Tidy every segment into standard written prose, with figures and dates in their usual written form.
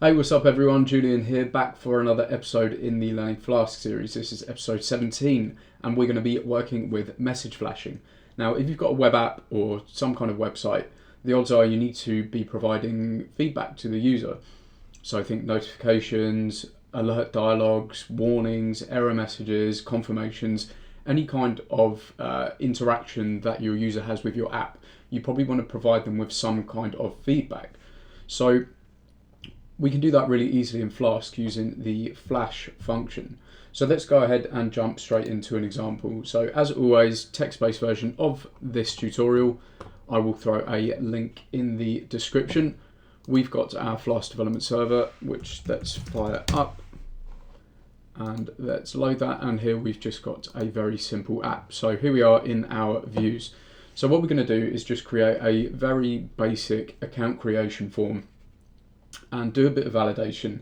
Hey, what's up everyone? Julian here, back for another episode in the Learning Flask series. This is episode 17 and we're going to be working with message flashing. Now, if you've got a web app or some kind of website, the odds are you need to be providing feedback to the user. So I think notifications, alert dialogues, warnings, error messages, confirmations, any kind of interaction that your user has with your app, you probably want to provide them with some kind of feedback. So we can do that really easily in Flask using the flash function. So let's go ahead and jump straight into an example. So as always, text-based version of this tutorial, I will throw a link in the description. We've got our Flask development server, which let's fire up and let's load that. And here we've just got a very simple app. So here we are in our views. So what we're going to do is just create a very basic account creation form and do a bit of validation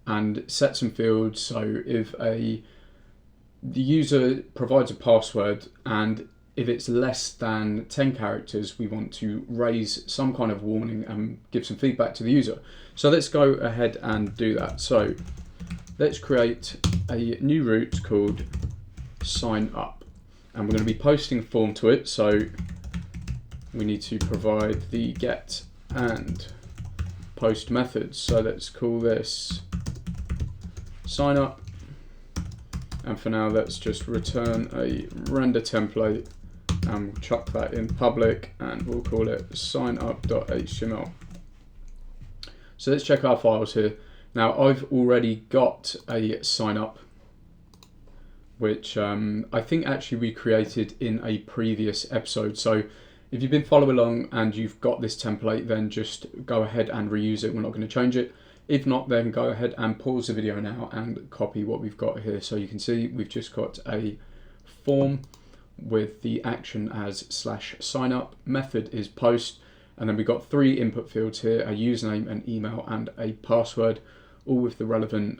and set some fields. So if the user provides a password and if it's less than 10 characters, we want to raise some kind of warning and give some feedback to the user. So let's go ahead and do that. So let's create a new route called sign up and we're going to be posting a form to it. So we need to provide the get and post methods. So let's call this sign up, and for now let's just return a render template and we'll chuck that in public and we'll call it signup.html. So let's check our files here. Now I've already got a sign up which I think actually we created in a previous episode. So if you've been following along and you've got this template, then just go ahead and reuse it. We're not going to change it. If not, then go ahead and pause the video now and copy what we've got here. So you can see we've just got a form with the action as /signup, method is post, and then we've got three input fields here, a username, an email, and a password, all with the relevant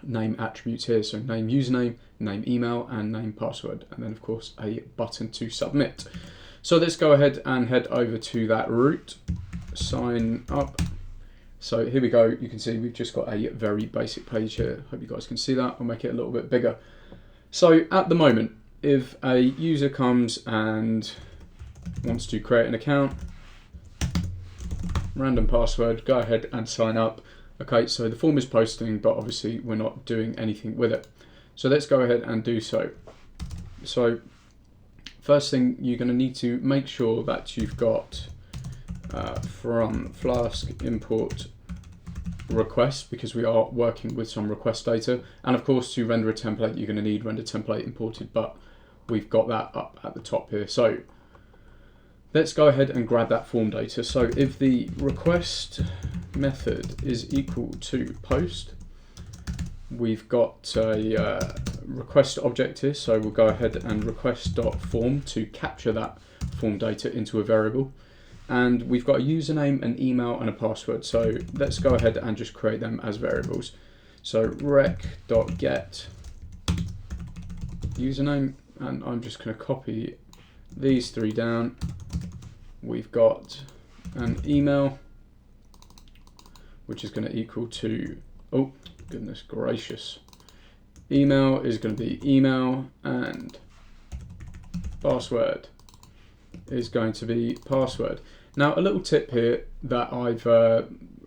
name attributes here. So name username, name email, and name password, and then of course a button to submit. So let's go ahead and head over to that route, sign up. So here we go. You can see we've just got a very basic page here. Hope you guys can see that. I'll make it a little bit bigger. So at the moment, if a user comes and wants to create an account, random password, go ahead and sign up. Okay, so the form is posting, but obviously we're not doing anything with it. So let's go ahead and do so. So first thing, you're going to need to make sure that you've got from Flask import request, because we are working with some request data. And of course, to render a template, you're going to need render template imported, but we've got that up at the top here. So let's go ahead and grab that form data. So if the request method is equal to post, we've got a request object here, so we'll go ahead and request.form to capture that form data into a variable. And we've got a username, an email, and a password. So let's go ahead and just create them as variables. So rec.get username, and I'm just going to copy these three down. We've got an email, which is going to equal to, oh, goodness gracious. Email is going to be email, and password is going to be password. Now, a little tip here that I've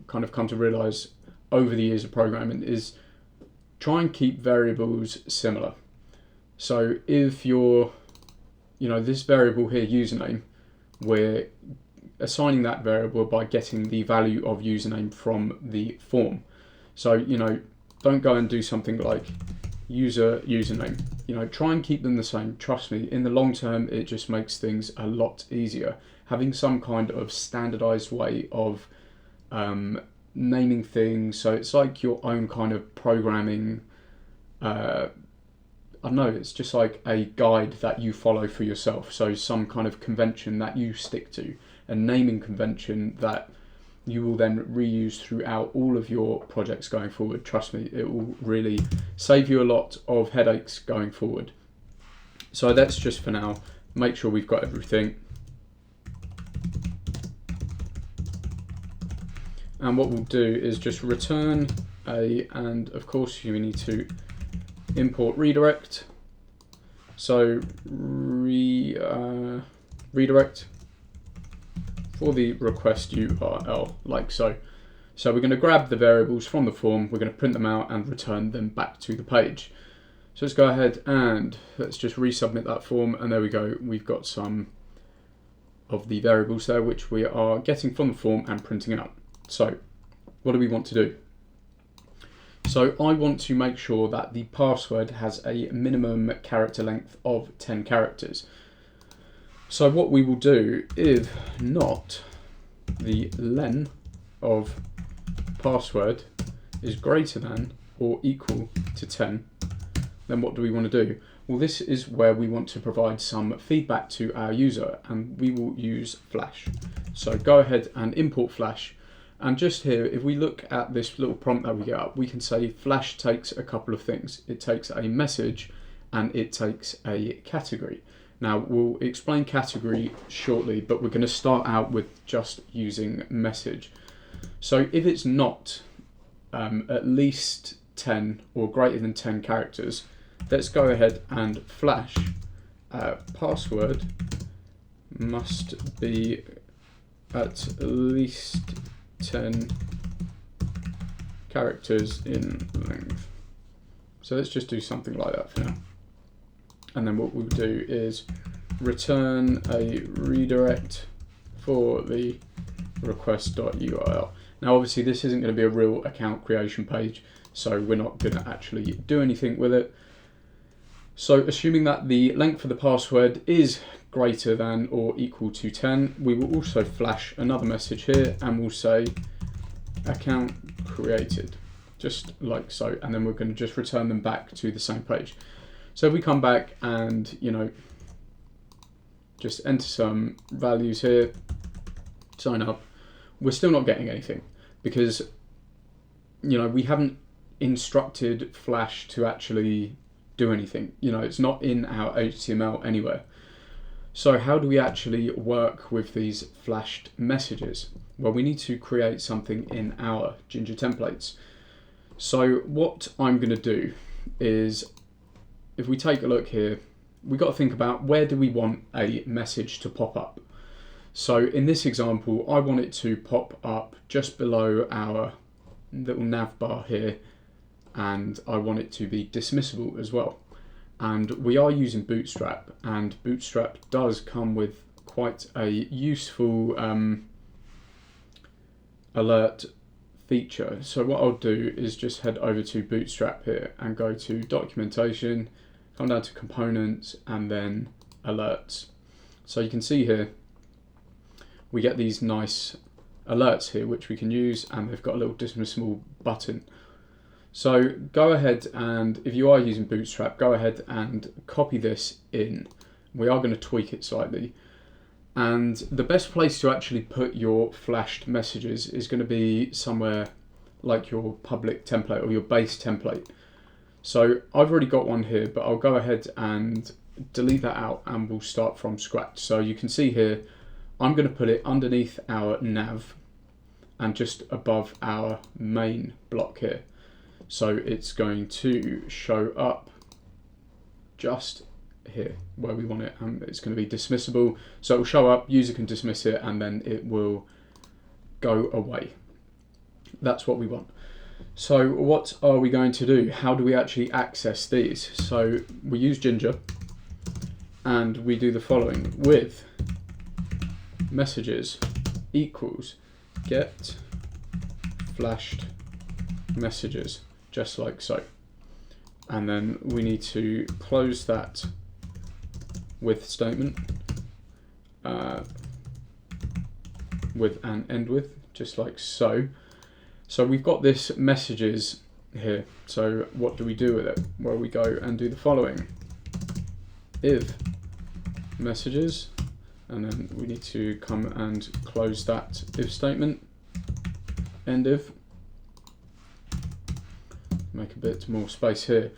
kind of come to realize over the years of programming is try and keep variables similar. So if you're, this variable here, username, we're assigning that variable by getting the value of username from the form. So, don't go and do something like username. Try and keep them the same. Trust me, in the long term, it just makes things a lot easier. Having some kind of standardized way of naming things. So it's like your own kind of programming, I don't know, it's just like a guide that you follow for yourself. So some kind of convention that you stick to, a naming convention that you will then reuse throughout all of your projects going forward. Trust me, it will really save you a lot of headaches going forward. So that's just for now. Make sure we've got everything. And what we'll do is just return and of course we need to import redirect. So redirect for the request URL, like so. So we're going to grab the variables from the form, we're going to print them out and return them back to the page. So let's go ahead and let's just resubmit that form, and there we go. We've got some of the variables there which we are getting from the form and printing out. So what do we want to do? So I want to make sure that the password has a minimum character length of 10 characters. So what we will do, if not the len of password is greater than or equal to 10, then what do we want to do? Well, this is where we want to provide some feedback to our user, and we will use Flash. So go ahead and import Flash. And just here, if we look at this little prompt that we get up, we can say Flash takes a couple of things. It takes a message and it takes a category. Now, we'll explain category shortly, but we're going to start out with just using message. So if it's not at least 10 or greater than 10 characters, let's go ahead and Flash password must be at least 10 characters in length. So let's just do something like that for now. And then what we'll do is return a redirect for the request.url. Now obviously this isn't going to be a real account creation page, so we're not going to actually do anything with it. So assuming that the length of the password is greater than or equal to 10, we will also flash another message here and we'll say account created, just like so, and then we're going to just return them back to the same page. So if we come back and, you know, just enter some values here, sign up, we're still not getting anything because, you know, we haven't instructed Flash to actually do anything. You know, it's not in our HTML anywhere. So how do we actually work with these flashed messages? Well, we need to create something in our Ginger templates. So what I'm going to do is, if we take a look here, we've got to think about where do we want a message to pop up. So in this example, I want it to pop up just below our little nav bar here, and I want it to be dismissible as well. And we are using Bootstrap, and Bootstrap does come with quite a useful alert feature. So what I'll do is just head over to Bootstrap here and go to documentation, come down to components and then alerts. So you can see here we get these nice alerts here which we can use, and they've got a little dismissible button. So go ahead and, if you are using Bootstrap, go ahead and copy this in. We are going to tweak it slightly. And the best place to actually put your flashed messages is going to be somewhere like your public template or your base template. So I've already got one here, but I'll go ahead and delete that out and we'll start from scratch. So you can see here, I'm going to put it underneath our nav and just above our main block here. So it's going to show up just here where we want it, and it's going to be dismissible. So it will show up, user can dismiss it, and then it will go away. That's what we want. So what are we going to do? How do we actually access these? So we use Ginger and we do the following: with messages equals get flashed messages, just like so. And then we need to close that with statement with an end with, just like so. So we've got this messages here. So what do we do with it? Well, we go and do the following: if messages, and then we need to come and close that if statement, end if. Make a bit more space here.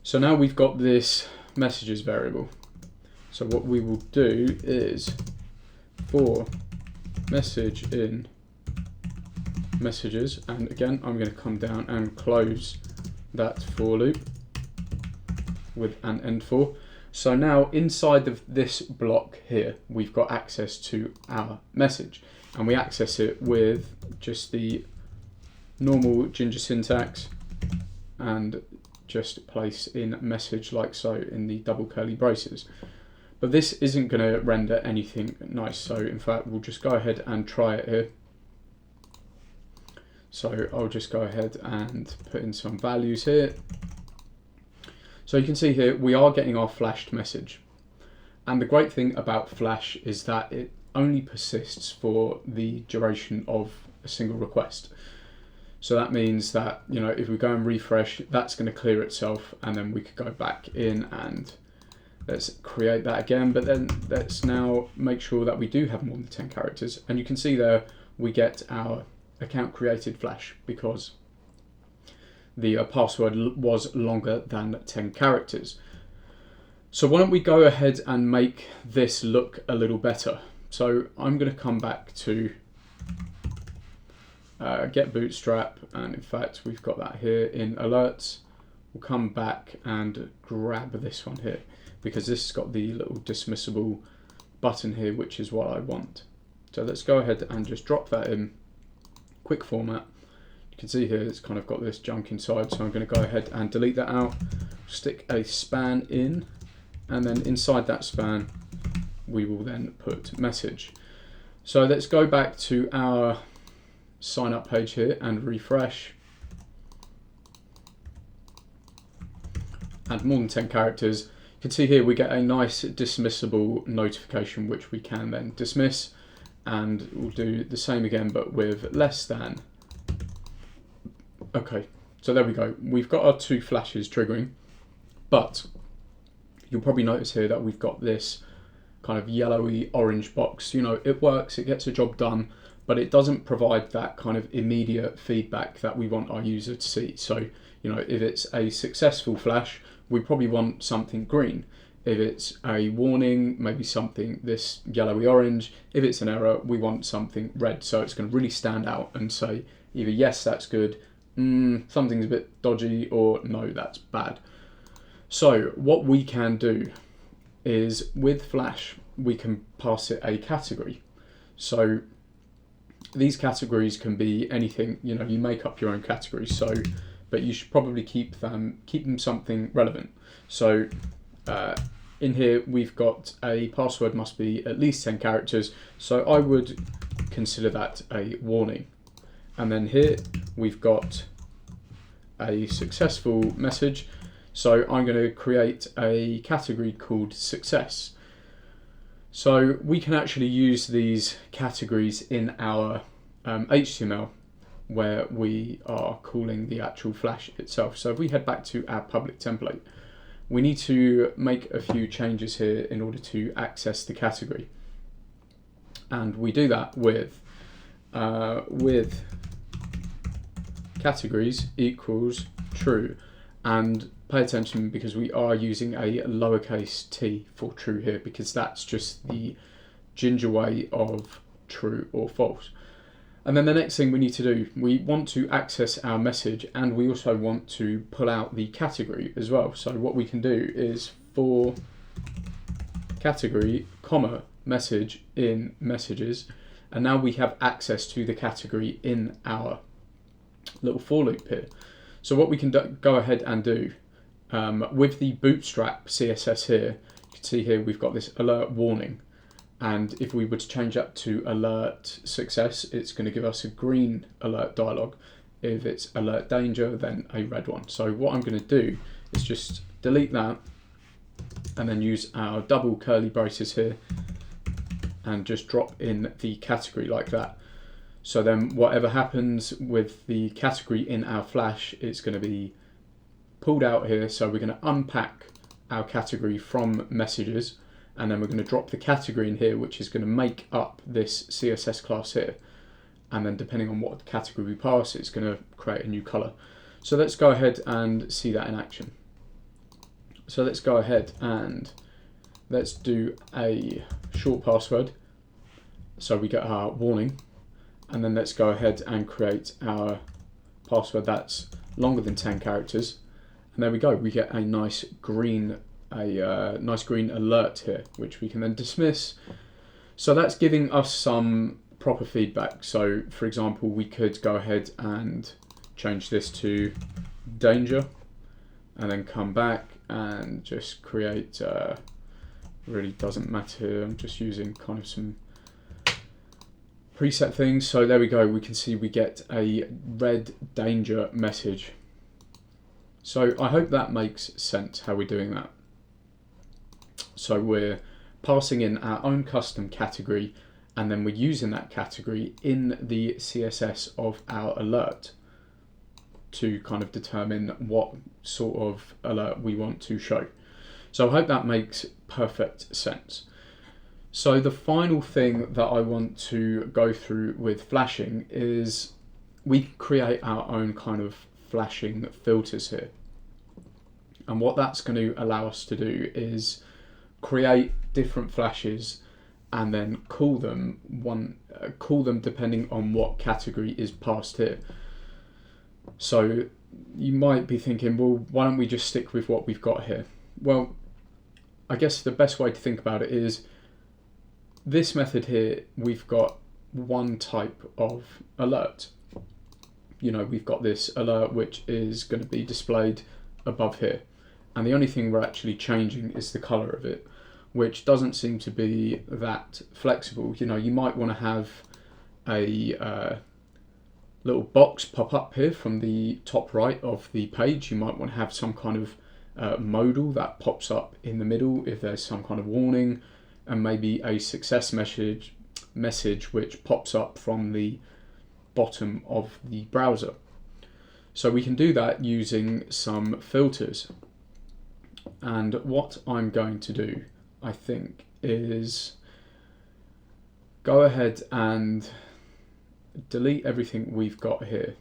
So now we've got this messages variable. So what we will do is for message in messages, and again I'm going to come down and close that for loop with an end for. So now inside of this block here we've got access to our message, and we access it with just the normal Ginger syntax and just place in message like so in the double curly braces. But this isn't going to render anything nice, so in fact we'll just go ahead and try it here. So I'll just go ahead and put in some values here. So you can see here we are getting our flashed message, and the great thing about Flash is that it only persists for the duration of a single request. So that means that, you know, if we go and refresh, that's going to clear itself, and then we could go back in and let's create that again. But then let's now make sure that we do have more than 10 characters, and you can see there we get our account created Flash because the password was longer than 10 characters. So why don't we go ahead and make this look a little better. So I'm going to come back to get bootstrap, and in fact we've got that here in alerts. We'll come back and grab this one here because this has got the little dismissible button here, which is what I want. So let's go ahead and just drop that in quick format. You can see here it's kind of got this junk inside, so I'm going to go ahead and delete that out, stick a span in, and then inside that span we will then put message. So let's go back to our sign up page here and refresh. And more than 10 characters. You can see here we get a nice dismissible notification which we can then dismiss, and we'll do the same again but with less than. Okay, so there we go. We've got our 2 flashes triggering, but you'll probably notice here that we've got this kind of yellowy orange box. You know, it works, it gets the job done, but it doesn't provide that kind of immediate feedback that we want our user to see. So, you know, if it's a successful flash, we probably want something green. If it's a warning, maybe something this yellowy orange. If it's an error, we want something red. So it's going to really stand out and say either yes, that's good, something's a bit dodgy, or no, that's bad. So what we can do is with Flash, we can pass it a category. So these categories can be anything, you know, you make up your own categories, so, but you should probably keep them something relevant. So in here we've got a password must be at least 10 characters, so I would consider that a warning. And then here we've got a successful message, so I'm going to create a category called success. So we can actually use these categories in our HTML where we are calling the actual Flash itself. So if we head back to our public template, we need to make a few changes here in order to access the category. And we do that with categories equals true. And pay attention because we are using a lowercase t for true here, because that's just the Ginger way of true or false. And then the next thing we need to do, we want to access our message, and we also want to pull out the category as well. So what we can do is for category, comma, message in messages, and now we have access to the category in our little for loop here. So what we can go ahead and do with the Bootstrap CSS here, you can see here we've got this alert warning, and if we were to change that to alert success, it's going to give us a green alert dialog. If it's alert danger, then a red one. So what I'm going to do is just delete that and then use our double curly braces here and just drop in the category like that. So then whatever happens with the category in our Flash, it's going to be pulled out here. So we're going to unpack our category from messages, and then we're going to drop the category in here, which is going to make up this CSS class here. And then depending on what category we pass, it's going to create a new color. So let's go ahead and see that in action. So let's go ahead and let's do a short password. So we get our warning. And then let's go ahead and create our password that's longer than 10 characters. And there we go, we get a nice green alert here, which we can then dismiss. So that's giving us some proper feedback. So for example, we could go ahead and change this to danger, and then come back and just create, really doesn't matter, I'm just using kind of some preset things. So there we go, we can see we get a red danger message. So I hope that makes sense how we're doing that. So we're passing in our own custom category, and then we're using that category in the CSS of our alert to kind of determine what sort of alert we want to show. So I hope that makes perfect sense. So the final thing that I want to go through with flashing is we create our own kind of flashing filters here. And what that's going to allow us to do is create different flashes and then call them depending on what category is passed here. So you might be thinking, well, why don't we just stick with what we've got here? Well, I guess the best way to think about it is this method here, we've got one type of alert. You know, we've got this alert which is going to be displayed above here. And the only thing we're actually changing is the color of it, which doesn't seem to be that flexible. You know, you might want to have a little box pop up here from the top right of the page. You might want to have some kind of modal that pops up in the middle if there's some kind of warning, and maybe a success message which pops up from the bottom of the browser. So we can do that using some filters. And what I'm going to do, I think, is go ahead and delete everything we've got here.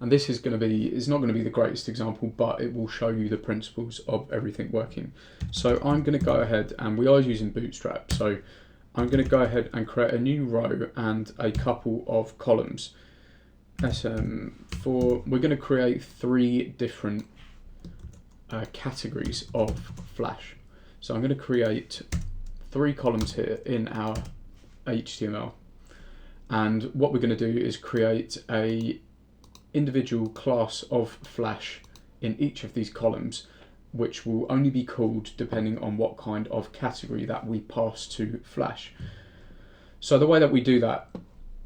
And this is going to be, it's not going to be the greatest example, but it will show you the principles of everything working. So I'm going to go ahead, and we are using Bootstrap, so I'm going to go ahead and create a new row and a couple of columns. We're going to create 3 different categories of Flash. So I'm going to create 3 columns here in our HTML, and what we're going to do is create a individual class of Flash in each of these columns, which will only be called depending on what kind of category that we pass to Flash. So the way that we do that,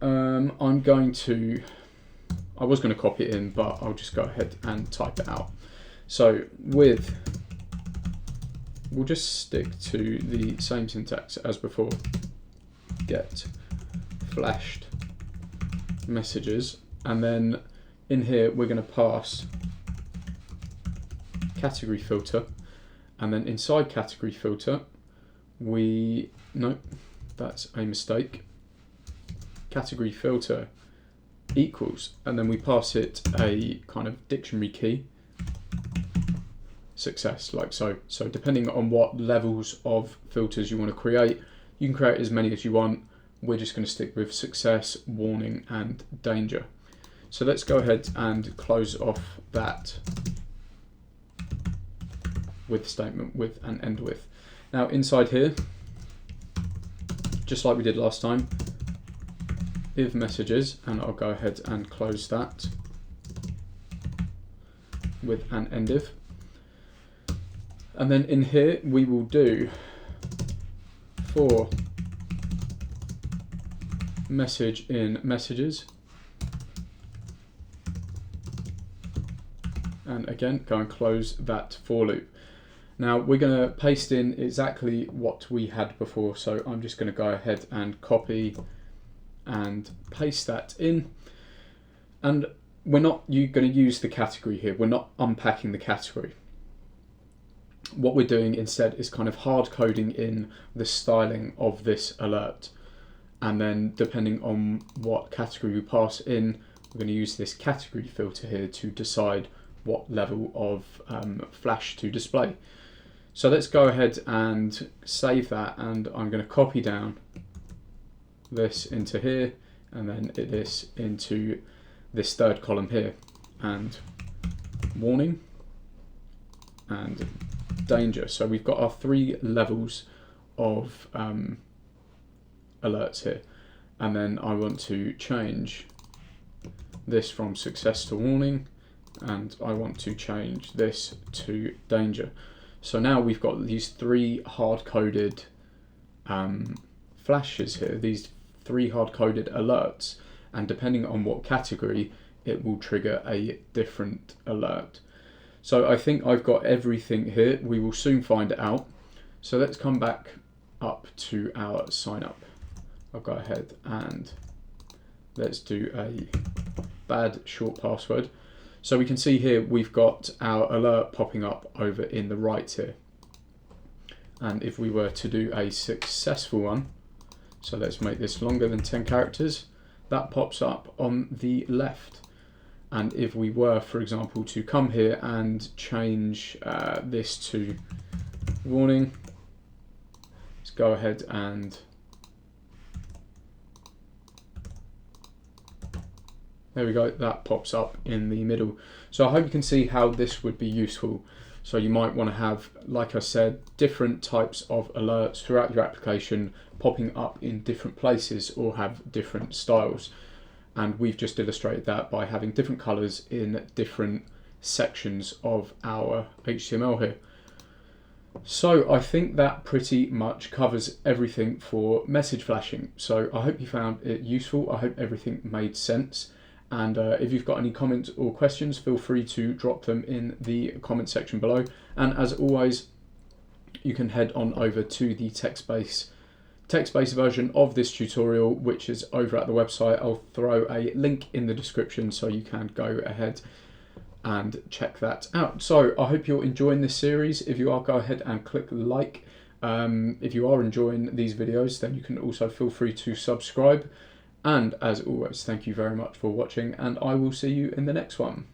I was going to copy it in, but I'll just go ahead and type it out. So we'll just stick to the same syntax as before. Get flashed messages, and then in here we're going to pass category filter, and then inside category filter that's a mistake. Category filter equals, and then we pass it a kind of dictionary key, success, like so. So depending on what levels of filters you want to create, you can create as many as you want. We're just going to stick with success, warning, and danger. So let's go ahead and close off that with statement with and end with. Now inside here, just like we did last time, if messages, and I'll go ahead and close that with an end if. And then in here we will do for message in messages, and again go and close that for loop. Now we're going to paste in exactly what we had before, so I'm just going to go ahead and copy and paste that in. And we're not going to use the category here, we're not unpacking the category. What we're doing instead is kind of hard coding in the styling of this alert, and then depending on what category we pass in, we're going to use this category filter here to decide what level of Flash to display. So let's go ahead and save that, and I'm going to copy down this into here, and then this into this third column here, and warning and danger. So we've got our 3 levels of alerts here, and then I want to change this from success to warning, and I want to change this to danger. So now we've got these 3 hard-coded flashes here, these 3 hard-coded alerts, and depending on what category, it will trigger a different alert. So I think I've got everything here. We will soon find it out. So let's come back up to our sign up. I'll go ahead and let's do a bad short password. So we can see here we've got our alert popping up over in the right here. And if we were to do a successful one, so let's make this longer than 10 characters, that pops up on the left. And if we were, for example, to come here and change this to warning, let's go ahead and there we go, that pops up in the middle. So I hope you can see how this would be useful. So you might want to have, like I said, different types of alerts throughout your application popping up in different places or have different styles. And we've just illustrated that by having different colors in different sections of our HTML here. So I think that pretty much covers everything for message flashing. So I hope you found it useful. I hope everything made sense. And if you've got any comments or questions, feel free to drop them in the comment section below. And as always, you can head on over to the text-based version of this tutorial, which is over at the website. I'll throw a link in the description so you can go ahead and check that out. So I hope you're enjoying this series. If you are, go ahead and click like. If you are enjoying these videos, then you can also feel free to subscribe. And as always, thank you very much for watching, and I will see you in the next one.